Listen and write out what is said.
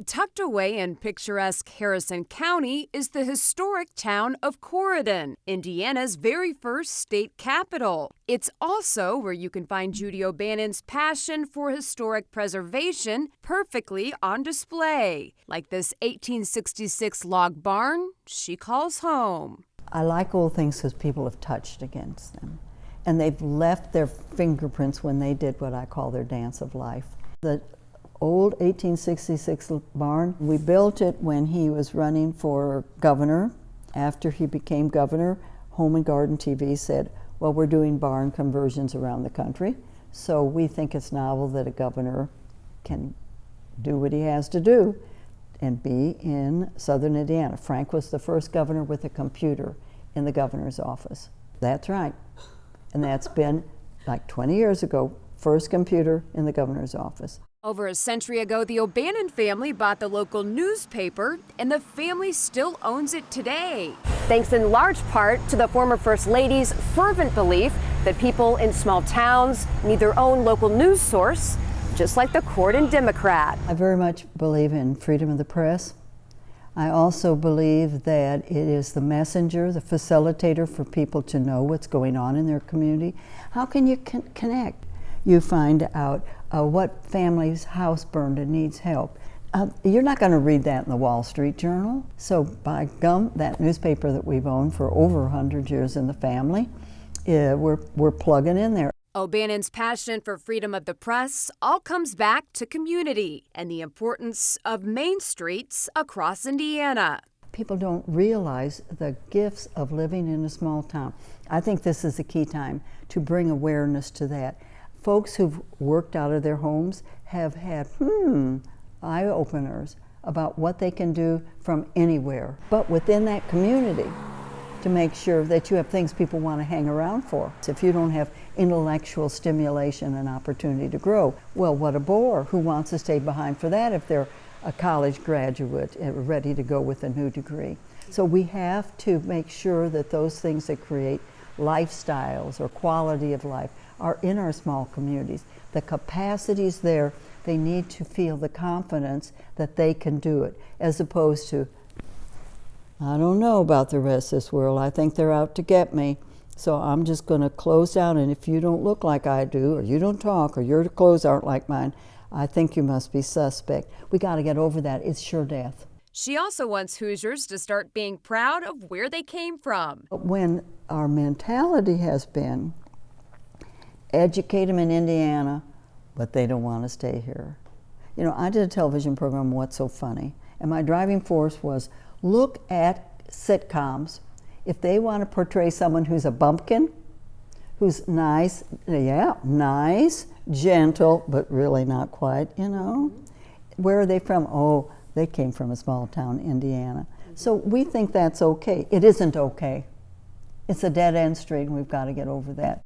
Tucked away in picturesque Harrison County is the historic town of Corydon, Indiana's very first state capital. It's also where you can find Judy O'Bannon's passion for historic preservation perfectly on display, like this 1866 log barn she calls home. I like old things because people have touched against them, and they've left their fingerprints when they did what I call their dance of life. The old 1866 barn, we built it when he was running for governor. After he became governor, Home and Garden TV said, well, we're doing barn conversions around the country, so we think it's novel that a governor can do what he has to do and be in southern Indiana. Frank was the first governor with a computer in the governor's office. That's right. And that's been like 20 years ago, first computer in the governor's office. Over a century ago, the O'Bannon family bought the local newspaper, and the family still owns it today. Thanks in large part to the former First Lady's fervent belief that people in small towns need their own local news source, just like the Corydon Democrat. I very much believe in freedom of the press. I also believe that it is the messenger, the facilitator for people to know what's going on in their community. How can you connect? You find out what family's house burned and needs help. You're not going to read that in the Wall Street Journal. So by gum, that newspaper that we've owned for over 100 years in the family, we're plugging in there. O'Bannon's passion for freedom of the press all comes back to community and the importance of main streets across Indiana. People don't realize the gifts of living in a small town. I think this is a key time to bring awareness to that. Folks who've worked out of their homes have had eye-openers about what they can do from anywhere, but within that community, to make sure that you have things people want to hang around for. If you don't have intellectual stimulation and opportunity to grow, well, what a bore. Who wants to stay behind for that if they're a college graduate ready to go with a new degree? So we have to make sure that those things that create lifestyles or quality of life are in our small communities. The capacity's there. They need to feel the confidence that they can do it, as opposed to, I don't know about the rest of this world. I think they're out to get me. So I'm just going to close down, and if you don't look like I do, or you don't talk, or your clothes aren't like mine, I think you must be suspect. We got to get over that. It's sure death. She also wants Hoosiers to start being proud of where they came from. When our mentality has been, educate them in Indiana, but they don't want to stay here. You know, I did a television program, What's So Funny? And my driving force was, look at sitcoms. If they want to portray someone who's a bumpkin, who's nice, nice, gentle, but really not quite, you know. Where are they from? Oh, they came from a small town, Indiana. So we think that's okay. It isn't okay. It's a dead-end street, and we've got to get over that.